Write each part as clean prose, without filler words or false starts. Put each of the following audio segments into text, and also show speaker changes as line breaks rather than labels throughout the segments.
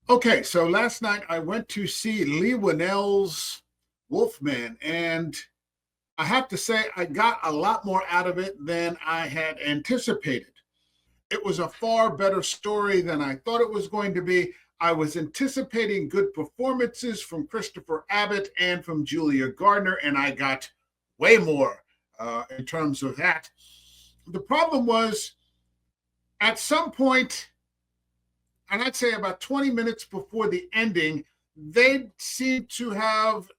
Okay, so last night I went to see Leigh Whannell's Wolfman, and I have to say I got a lot more out of it than I had anticipated. It was a far better story than I thought it was going to be. I was anticipating good performances from Christopher Abbott and from Julia Gardner, and I got way more in terms of that. The problem was at some point, and I'd say about 20 minutes before the ending, they seemed to have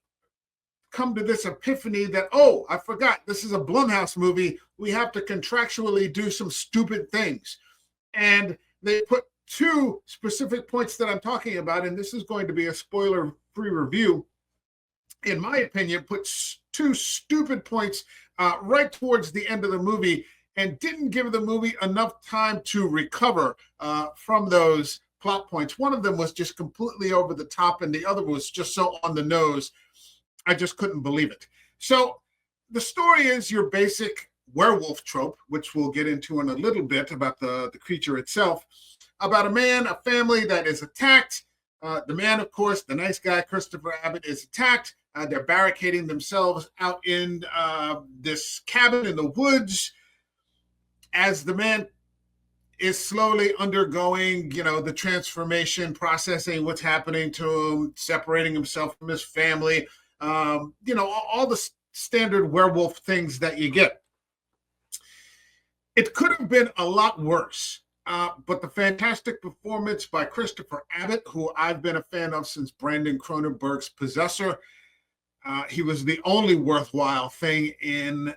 come to this epiphany that, oh, I forgot, this is a Blumhouse movie. We have to contractually do some stupid things. And they put two specific points that I'm talking about, and this is going to be a spoiler-free review. In my opinion, put two stupid points right towards the end of the movie and didn't give the movie enough time to recover from those plot points. One of them was just completely over the top, and the other was just so on the nose, I just couldn't believe it. So the story is your basic werewolf trope, which we'll get into in a little bit about the creature itself, about a man, a family that is attacked. The man, of course, the nice guy, Christopher Abbott, is attacked. They're barricading themselves out in this cabin in the woods as the man is slowly undergoing, the transformation, processing what's happening to him, separating himself from his family, all the standard werewolf things that you get. It could have been a lot worse, but the fantastic performance by Christopher Abbott, who I've been a fan of since Brandon Cronenberg's Possessor, he was the only worthwhile thing in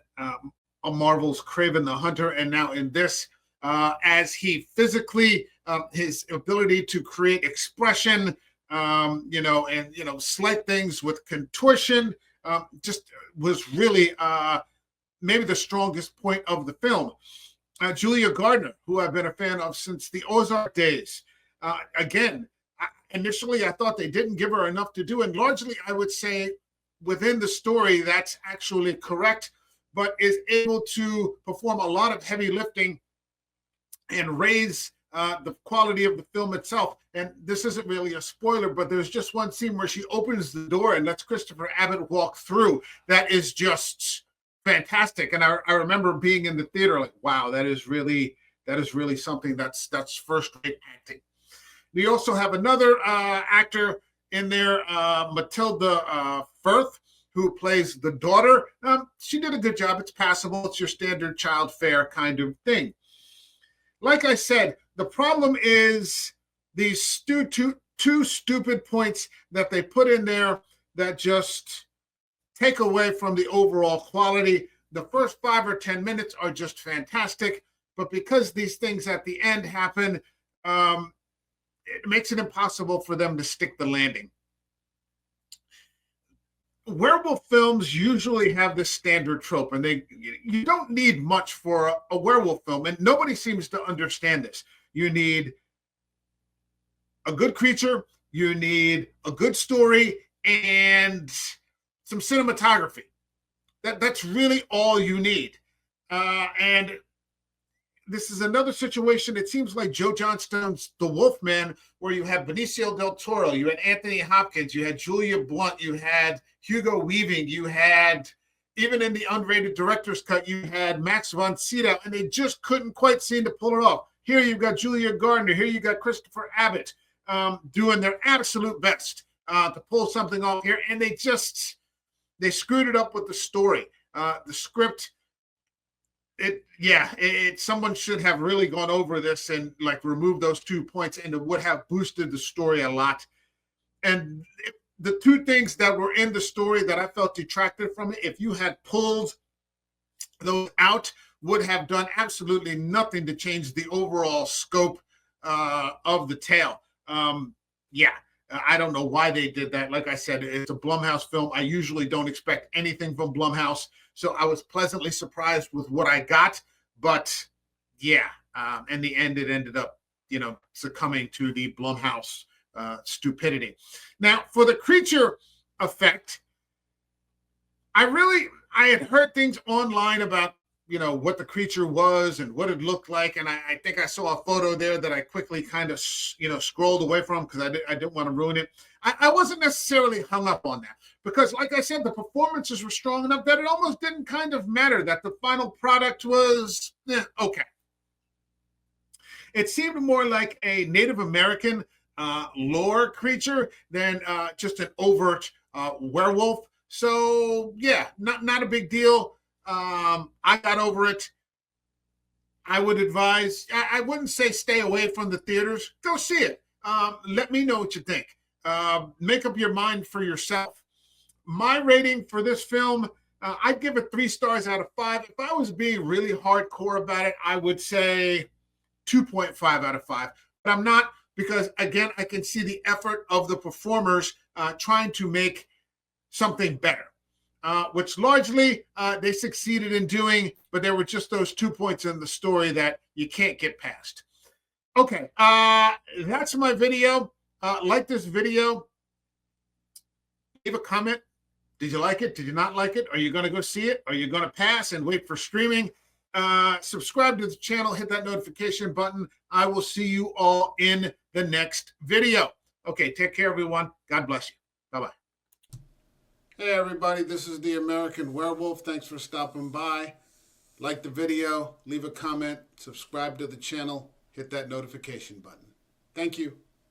a Marvel's Kraven the Hunter, and now in this, as he physically, his ability to create expression, slight things with contortion, just was really maybe the strongest point of the film. Julia Gardner, who I've been a fan of since the Ozark days. Initially I thought they didn't give her enough to do, and largely I would say within the story that's actually correct, but is able to perform a lot of heavy lifting and raise the quality of the film itself. And this isn't really a spoiler, but there's just one scene where she opens the door and lets Christopher Abbott walk through. That is just fantastic. And I remember being in the theater like, wow, that is really something that's first-rate acting. We also have another actor in there, Matilda Firth, who plays the daughter. She did a good job. It's passable. It's your standard child fare kind of thing. Like I said, the problem is these two stupid points that they put in there that just take away from the overall quality. The first 5 or 10 minutes are just fantastic, but because these things at the end happen, it makes it impossible for them to stick the landing. Werewolf films usually have this standard trope, and you don't need much for a werewolf film, and nobody seems to understand this. You need a good creature, you need a good story, and some cinematography. That's really all you need. And this is another situation. It seems like Joe Johnstone's The Wolfman, where you had Benicio del Toro, you had Anthony Hopkins, you had Julia Blunt, you had Hugo Weaving, you had, even in the unrated director's cut, you had Max von Sydow, and they just couldn't quite seem to pull it off. Here you've got Julia Gardner, here you got Christopher Abbott doing their absolute best to pull something off here, and they screwed it up with the story. The script, someone should have really gone over this and removed those 2 points, and it would have boosted the story a lot. And the two things that were in the story that I felt detracted from it, if you had pulled those out, would have done absolutely nothing to change the overall scope of the tale. I don't know why they did that. Like I said, it's a Blumhouse film. I usually don't expect anything from Blumhouse, so I was pleasantly surprised with what I got. But in the end, it ended up, succumbing to the Blumhouse stupidity. Now, for the creature effect, I had heard things online about what the creature was and what it looked like. And I think I saw a photo there that I quickly kind of, scrolled away from because I didn't want to ruin it. I wasn't necessarily hung up on that because, like I said, the performances were strong enough that it almost didn't kind of matter that the final product was okay. It seemed more like a Native American lore creature than just an overt werewolf. So yeah, not a big deal. I got over it. I would advise, I wouldn't say stay away from the theaters. Go see it. Let me know what you think. Make up your mind for yourself. My rating for this film, I'd give it 3 stars out of 5. If I was being really hardcore about it, I would say 2.5 out of 5. But I'm not, because again, I can see the effort of the performers trying to make something better. Which largely they succeeded in doing, but there were just those 2 points in the story that you can't get past. Okay, that's my video. Like this video. Leave a comment. Did you like it? Did you not like it? Are you going to go see it? Are you going to pass and wait for streaming? Subscribe to the channel. Hit that notification button. I will see you all in the next video. Okay, take care, everyone. God bless you. Bye-bye. Hey everybody, this is the American Werewolf. Thanks for stopping by. Like the video, leave a comment, subscribe to the channel, hit that notification button. Thank you.